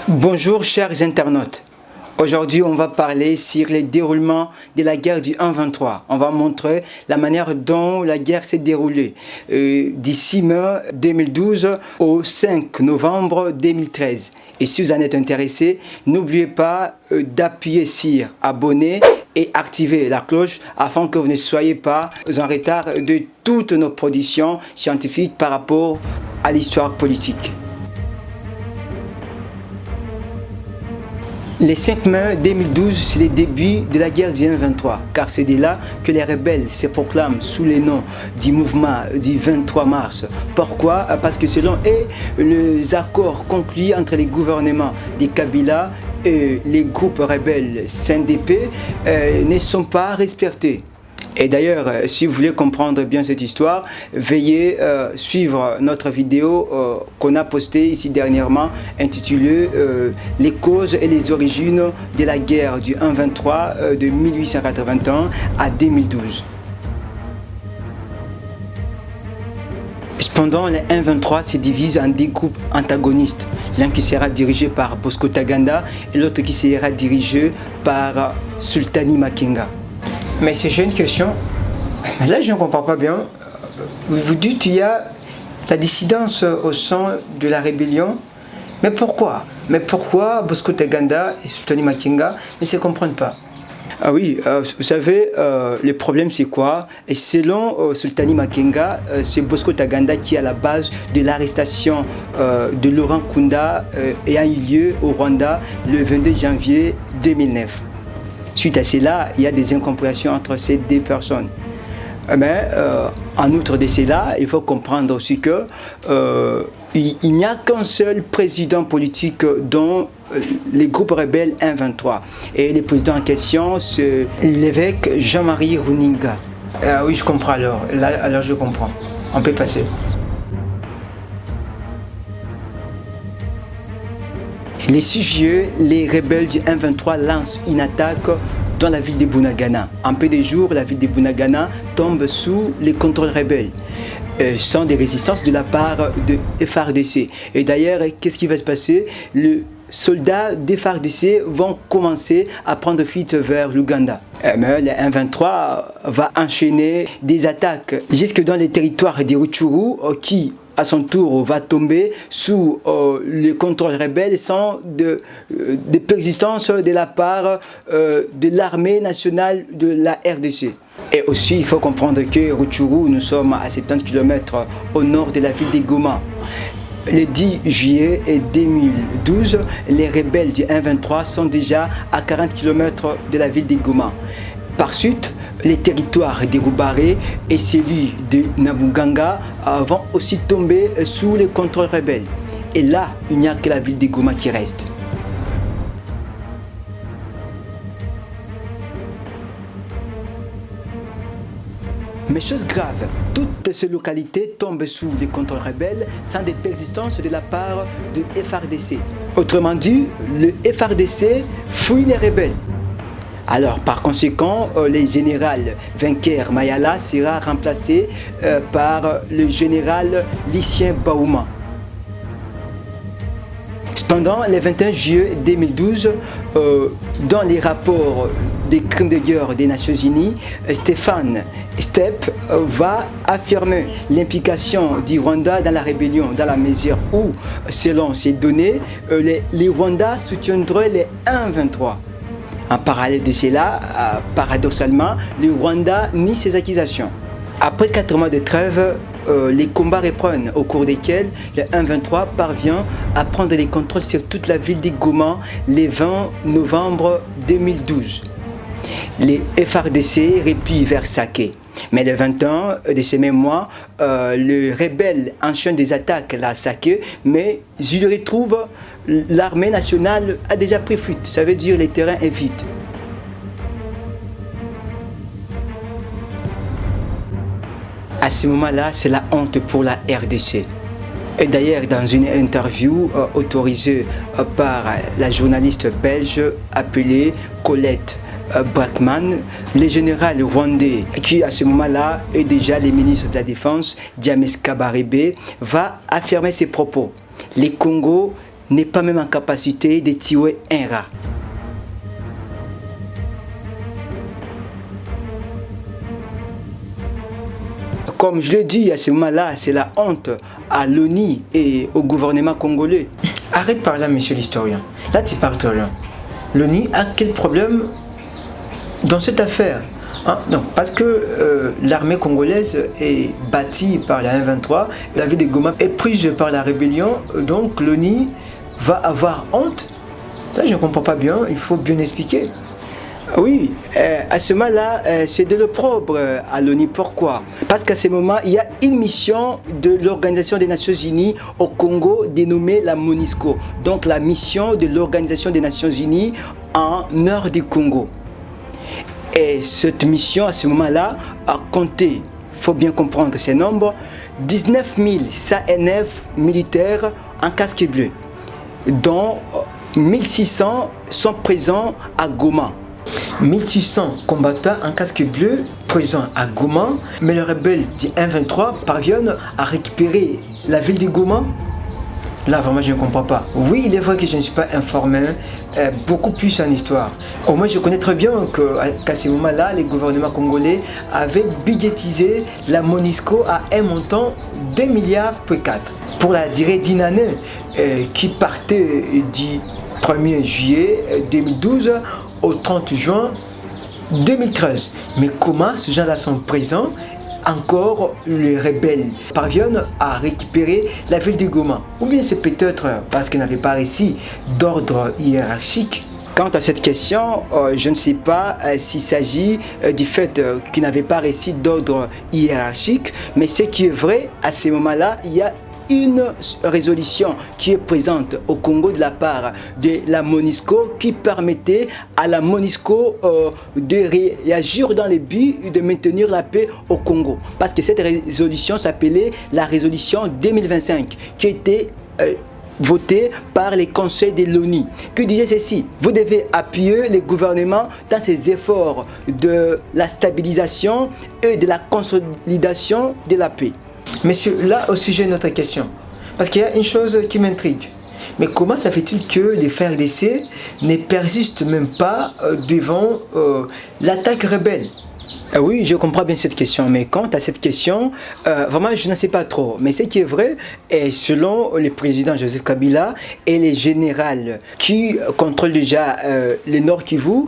Bonjour chers internautes. Aujourd'hui, on va parler sur le déroulement de la guerre du 1-23. On va montrer la manière dont la guerre s'est déroulée du 6 mai 2012 au 5 novembre 2013. Et si vous en êtes intéressé, n'oubliez pas d'appuyer sur abonner et activer la cloche afin que vous ne soyez pas en retard de toutes nos productions scientifiques par rapport à l'histoire politique. Le 5 mai 2012, c'est le début de la guerre du 1-23, car c'est de là que les rebelles se proclament sous le nom du mouvement du 23 mars. Pourquoi? Parce que selon eux, les accords conclus entre les gouvernements de Kabila et les groupes rebelles CNDP ne sont pas respectés. Et d'ailleurs, si vous voulez comprendre bien cette histoire, veuillez suivre notre vidéo qu'on a postée ici dernièrement, intitulée Les causes et les origines de la guerre du 1-23 de 1881 à 2012. Cependant, le 1-23 se divise en deux groupes antagonistes. L'un qui sera dirigé par Bosco Ntaganda et l'autre qui sera dirigé par Sultani Makenga. Mais c'est une question, là je ne comprends pas bien. Vous dites qu'il y a la dissidence au sein de la rébellion, mais pourquoi? Mais pourquoi Bosco Ntaganda et Sultani Makenga ne se comprennent pas? Ah oui, vous savez, le problème c'est quoi? Et selon Sultani Makenga, c'est Bosco Ntaganda qui est à la base de l'arrestation de Laurent Nkunda ayant eu lieu au Rwanda le 22 janvier 2009. Suite à cela, il y a des incompréhensions entre ces deux personnes. Mais en outre de cela, il faut comprendre aussi que il n'y a qu'un seul président politique dans les groupes rebelles 1-23. Et le président en question, c'est l'évêque Jean-Marie Runinga. Oui, je comprends alors. Alors je comprends. On peut passer. Le 6 juillet, les rebelles du 1-23 lancent une attaque dans la ville de Bunagana. En peu de jours, la ville de Bunagana tombe sous les contrôles rebelles, sans des résistances de la part de FARDC. Et d'ailleurs, qu'est-ce qui va se passer? Les soldats de FARDC vont commencer à prendre fuite vers l'Ouganda. Mais le 1-23 va enchaîner des attaques jusque dans les territoires des Rutshuru qui à son tour va tomber sous le contrôle rebelle sans de persistance de la part de l'armée nationale de la RDC. Et aussi, il faut comprendre que Rutshuru, nous sommes à 70 km au nord de la ville de Goma. Le 10 juillet 2012, les rebelles du 1-23 sont déjà à 40 km de la ville de Goma. Par suite, les territoires de Roubaré et celui de Nabuganga vont aussi tomber sous le contrôle rebelle. Et là, il n'y a que la ville de Goma qui reste. Mais chose grave, toutes ces localités tombent sous le contrôle rebelle sans des persistances de la part de FARDC. Autrement dit, le FARDC fouille les rebelles. Alors, par conséquent, le général vainqueur Mayala sera remplacé par le général Lucien Baouma. Cependant, le 21 juillet 2012, dans les rapports des crimes de guerre des Nations Unies, Stéphane Stepp va affirmer l'implication du Rwanda dans la rébellion, dans la mesure où, selon ces données, les Rwandais soutiendraient les 1-23. En parallèle de cela, paradoxalement, le Rwanda nie ces accusations. Après 4 mois de trêve, les combats reprennent au cours desquels le 1-23 parvient à prendre les contrôles sur toute la ville de Goma le 20 novembre 2012. Les FARDC repient vers Saké. Mais le 21 de ce même mois, le rebelle enchaîne des attaques à Saké, mais il retrouve l'armée nationale a déjà pris fuite. Ça veut dire que le terrain est vide. À ce moment-là, c'est la honte pour la RDC. Et d'ailleurs, dans une interview autorisée par la journaliste belge appelée Colette Brackman, le général rwandais, qui à ce moment-là est déjà le ministre de la Défense, James Kabarebe, va affirmer ses propos. Les Congos n'est pas même en capacité de tuer un rat. Comme je l'ai dit, à ce moment-là, c'est la honte à l'ONU et au gouvernement congolais. Arrête par là, monsieur l'historien. Là, tu pars trop loin. L'ONU a quel problème dans cette affaire? Non, parce que l'armée congolaise est bâtie par la M23, la ville de Goma est prise par la rébellion, donc l'ONU va avoir honte. Là, je ne comprends pas bien, il faut bien expliquer. Oui, à ce moment-là, c'est de l'opprobre à l'ONU. Pourquoi? Parce qu'à ce moment, il y a une mission de l'Organisation des Nations Unies au Congo dénommée la MONUSCO. Donc la mission de l'Organisation des Nations Unies en nord du Congo. Et cette mission, à ce moment-là, a compté, il faut bien comprendre ces nombres, 19 109 militaires en casque bleu, dont 1600 sont présents à Goma. 1600 combattants en casque bleu présents à Goma, mais les rebelles du M23 parviennent à récupérer la ville de Goma. Là, vraiment, je ne comprends pas. Oui, il est vrai que je ne suis pas informé beaucoup plus en histoire. Au moins, je connais très bien qu'à ce moment-là, les gouvernements congolais avaient budgétisé la MONUSCO à un montant de 2,4 milliards pour la durée d'une année qui partait du 1er juillet 2012 au 30 juin 2013. Mais comment ces gens-là sont présents? Encore les rebelles parviennent à récupérer la ville de Goma. Ou bien c'est peut-être parce qu'ils n'avaient pas réussi d'ordre hiérarchique. Quant à cette question, je ne sais pas s'il s'agit du fait qu'ils n'avaient pas réussi d'ordre hiérarchique, mais ce qui est vrai, à ce moment-là, il y a une résolution qui est présente au Congo de la part de la MONUSCO qui permettait à la MONUSCO de réagir dans le but de maintenir la paix au Congo. Parce que cette résolution s'appelait la résolution 2025 qui était votée par les conseils de l'ONU, qui disait ceci: vous devez appuyer les gouvernements dans ces efforts de la stabilisation et de la consolidation de la paix. Messieurs, là au sujet de notre question, parce qu'il y a une chose qui m'intrigue. Mais comment ça fait-il que les FARDC ne persistent même pas devant l'attaque rebelle? Oui, je comprends bien cette question, mais quant à cette question, vraiment je ne sais pas trop. Mais ce qui est vrai, est selon le président Joseph Kabila et les généraux qui contrôlent déjà le Nord Kivu,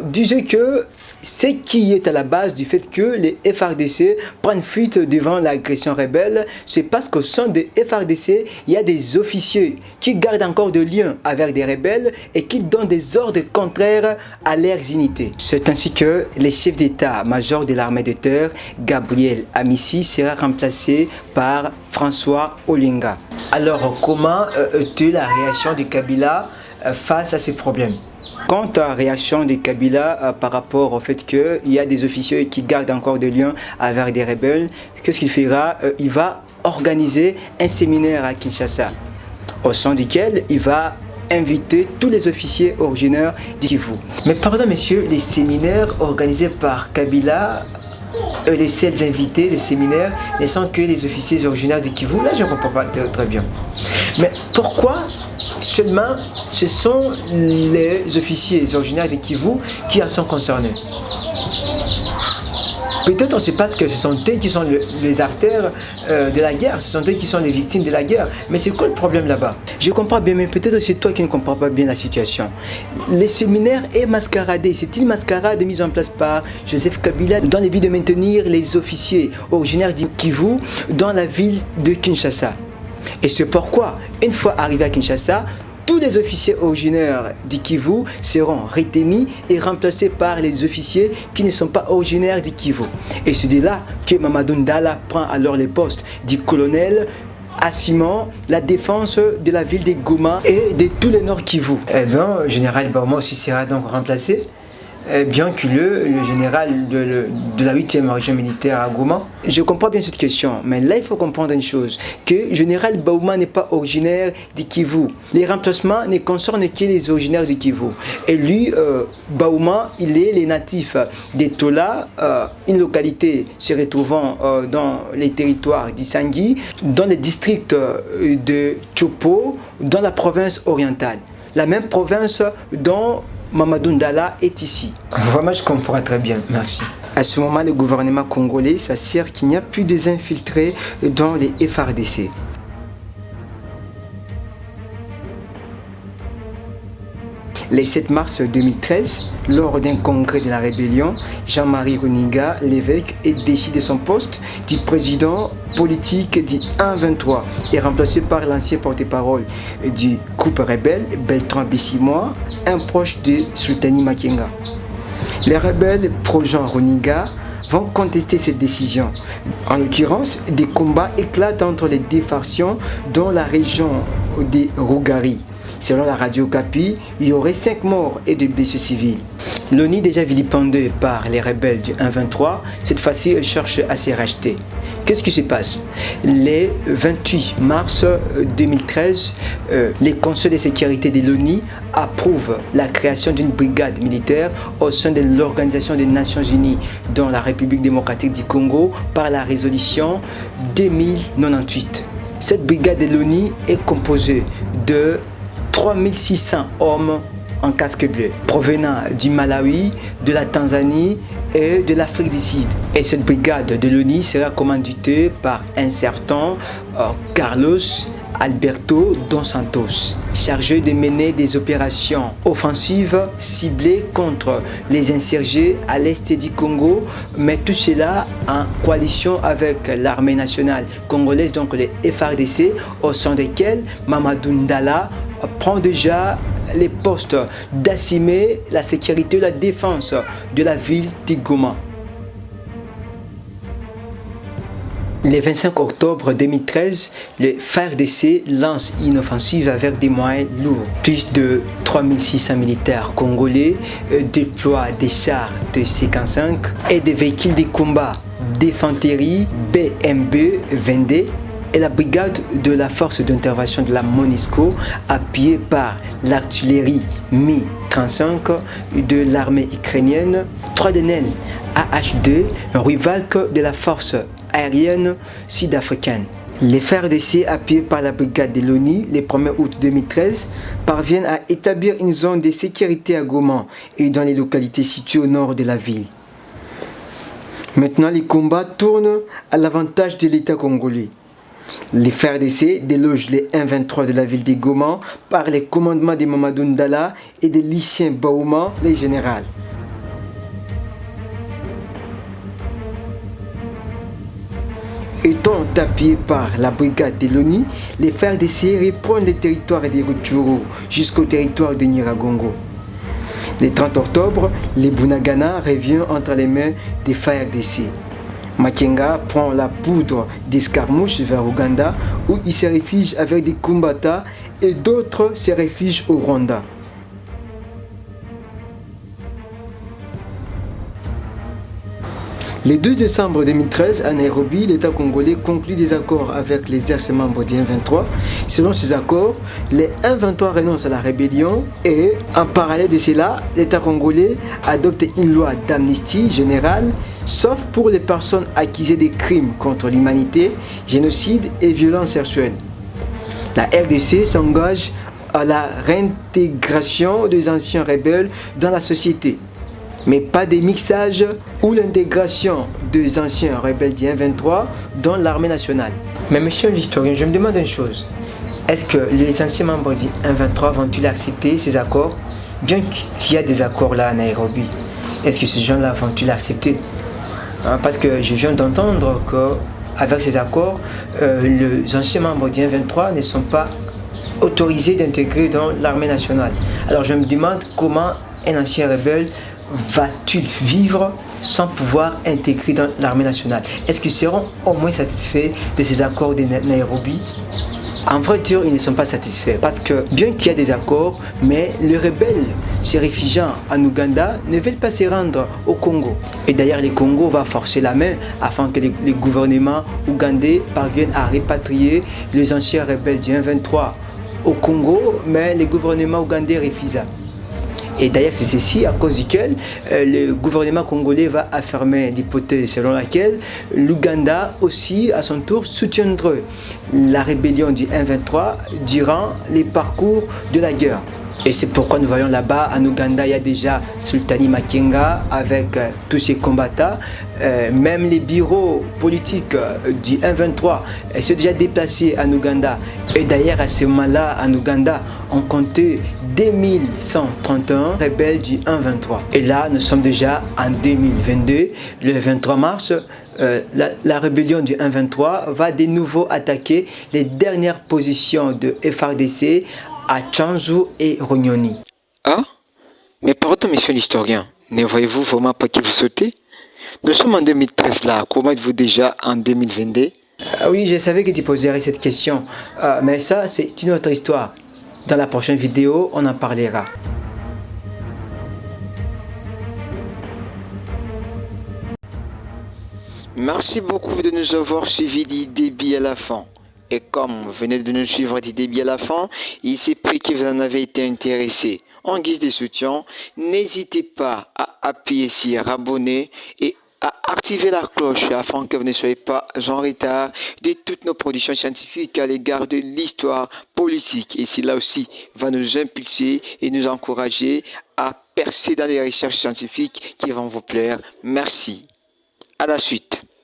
disaient que ce qui est à la base du fait que les FARDC prennent fuite devant l'agression rebelle, c'est parce qu'au sein des FARDC, il y a des officiers qui gardent encore des liens avec des rebelles et qui donnent des ordres contraires à leurs unités. C'est ainsi que le chef d'état-major de l'armée de terre, Gabriel Amissi, sera remplacé par François Olinga. Alors, comment est la réaction de Kabila face à ces problèmes? Quant à la réaction de Kabila par rapport au fait qu'il y a des officiers qui gardent encore des liens avec des rebelles, qu'est-ce qu'il fera? Il va organiser un séminaire à Kinshasa, au sein duquel il va inviter tous les officiers originaires du Kivu. Mais pardon messieurs, les séminaires organisés par Kabila, les seuls invités des séminaires ne sont que les officiers originaires du Kivu. Là je ne comprends pas très bien. Mais pourquoi seulement ce sont les officiers originaires de Kivu qui en sont concernés? Peut-être c'est parce que ce sont eux qui sont les artères de la guerre, ce sont eux qui sont les victimes de la guerre. Mais c'est quoi le problème là-bas? Je comprends bien, mais peut-être c'est toi qui ne comprends pas bien la situation. Les séminaires est mascaradé, c'est une mascarade mise en place par Joseph Kabila dans le but de maintenir les officiers originaires du Kivu dans la ville de Kinshasa. Et c'est pourquoi, une fois arrivés à Kinshasa, tous les officiers originaires du Kivu seront retenus et remplacés par les officiers qui ne sont pas originaires du Kivu. Et c'est de là que Mamadou Ndala prend alors les postes du colonel, assumant la défense de la ville de Goma et de tous les Nord Kivu. Eh bien, le général Bauma aussi sera donc remplacé bien que le général de la 8e région militaire à Goma. Je comprends bien cette question, mais là il faut comprendre une chose, que le général Baouma n'est pas originaire du Kivu. Les remplacements ne concernent que les originaires du Kivu. Et lui, Baouma, il est les natifs d'Etola, une localité se retrouvant dans les territoires d'Isangui, dans le district de Chopo, dans la province orientale. La même province dont Mamadou Ndala est ici. Vraiment, je comprends très bien. Merci. À ce moment, le gouvernement congolais s'assure qu'il n'y a plus des infiltrés dans les FARDC. Le 7 mars 2013, lors d'un congrès de la rébellion, Jean-Marie Runiga, l'évêque, est déchu de son poste du président politique du 1-23 et remplacé par l'ancien porte-parole du groupe rebelle, Beltran Bissimois, un proche de Sultani Makenga. Les rebelles pro-Jean Runiga vont contester cette décision. En l'occurrence, des combats éclatent entre les deux factions dans la région des Rougari. Selon la radio Capi, il y aurait 5 morts et 2 blessés civils. L'ONU, déjà vilipendée par les rebelles du 1-23, cette fois-ci elle cherche à se racheter. Qu'est-ce qui se passe? Le 28 mars 2013, les conseils de sécurité de l'ONU approuvent la création d'une brigade militaire au sein de l'Organisation des Nations Unies dans la République démocratique du Congo par la résolution 2098. Cette brigade de l'ONU est composée de 3600 hommes en casque bleu, provenant du Malawi, de la Tanzanie et de l'Afrique du Sud. Et cette brigade de l'ONU sera commanditée par un certain Carlos Alberto Dos Santos, chargé de mener des opérations offensives ciblées contre les insurgés à l'est du Congo, mais tout cela en coalition avec l'armée nationale congolaise, donc les FARDC, au sein desquels Mamadou Ndala prend déjà les postes d'assumer la sécurité et la défense de la ville de Goma. Le 25 octobre 2013, le FARDC lance une offensive avec des moyens lourds. Plus de 3600 militaires congolais déploient des chars de C-45 et des véhicules de combat d'infanterie BMB-22 et la brigade de la force d'intervention de la MONUSCO, appuyée par l'artillerie Mi-35 de l'armée ukrainienne, 3 Denel AH-2, rival de la force aérienne sud-africaine. Les FARDC, appuyés par la brigade de l'ONU, le 1er août 2013, parviennent à établir une zone de sécurité à Goma et dans les localités situées au nord de la ville. Maintenant, les combats tournent à l'avantage de l'État congolais. Les FARDC délogent les 1-23 de la ville de Goma par les commandements de Mamadou Ndala et de Lucien Baouma, les généraux. Étant appuyés par la brigade de l'ONU, les FARDC reprennent les territoires de Rutshuru jusqu'au territoire de Nyiragongo. Le 30 octobre, le Bunagana revient entre les mains des FARDC. Makenga prend la poudre d'escarmouche vers Ouganda où il se réfugie avec des combattants et d'autres se réfugient au Rwanda. Le 12 décembre 2013, à Nairobi, l'État congolais conclut des accords avec les ex-membres du 1-23. Selon ces accords, les 1-23 renoncent à la rébellion et, en parallèle de cela, l'État congolais adopte une loi d'amnistie générale, sauf pour les personnes accusées de crimes contre l'humanité, génocide et violences sexuelles. La RDC s'engage à la réintégration des anciens rebelles dans la société, mais pas des mixages ou l'intégration des anciens rebelles du 1-23 dans l'armée nationale. Mais monsieur l'historien, je me demande une chose. Est-ce que les anciens membres du 1-23 vont-ils accepter ces accords? Bien qu'il y a des accords là à Nairobi, est-ce que ces gens-là vont-ils accepter? Parce que je viens d'entendre qu'avec ces accords, les anciens membres du 1-23 ne sont pas autorisés d'intégrer dans l'armée nationale. Alors je me demande comment un ancien rebelle va-t-il vivre sans pouvoir intégrer dans l'armée nationale? Est-ce qu'ils seront au moins satisfaits de ces accords de Nairobi? En vrai dire, ils ne sont pas satisfaits parce que bien qu'il y a des accords, mais les rebelles se réfugiant en Ouganda ne veulent pas se rendre au Congo. Et d'ailleurs, le Congo va forcer la main afin que les gouvernements ougandais parviennent à répatrier les anciens rebelles du M23 au Congo, mais le gouvernement ougandais refusa. Et d'ailleurs, c'est ceci à cause duquel le gouvernement congolais va affirmer l'hypothèse selon laquelle l'Ouganda aussi, à son tour, soutiendrait la rébellion du M23 durant les parcours de la guerre. Et c'est pourquoi nous voyons là-bas, en Ouganda, il y a déjà Sultani Makenga avec tous ses combattants. Même les bureaux politiques du M23 sont déjà déplacés en Ouganda. Et d'ailleurs, à ce moment-là, en Ouganda, on comptait 2131 rebelles du M23. Et là, nous sommes déjà en 2022, le 23 mars. La rébellion du M23 va de nouveau attaquer les dernières positions de FARDC à Tchanzu et Runyoni. Ah, mais pardon, monsieur l'historien, ne voyez-vous vraiment pas que vous sautez? Nous sommes en 2013 là, comment êtes-vous déjà en 2022? Oui, je savais que tu poserais cette question, mais ça, c'est une autre histoire. Dans la prochaine vidéo, on en parlera. Merci beaucoup de nous avoir suivis du début à la fin. Et comme vous venez de nous suivre du début à la fin, il s'est pris que vous en avez été intéressé. En guise de soutien, n'hésitez pas à appuyer sur abonner et à activer la cloche afin que vous ne soyez pas en retard de toutes nos productions scientifiques à l'égard de l'histoire politique. Et cela aussi va nous impulser et nous encourager à percer dans les recherches scientifiques qui vont vous plaire. Merci. À la suite.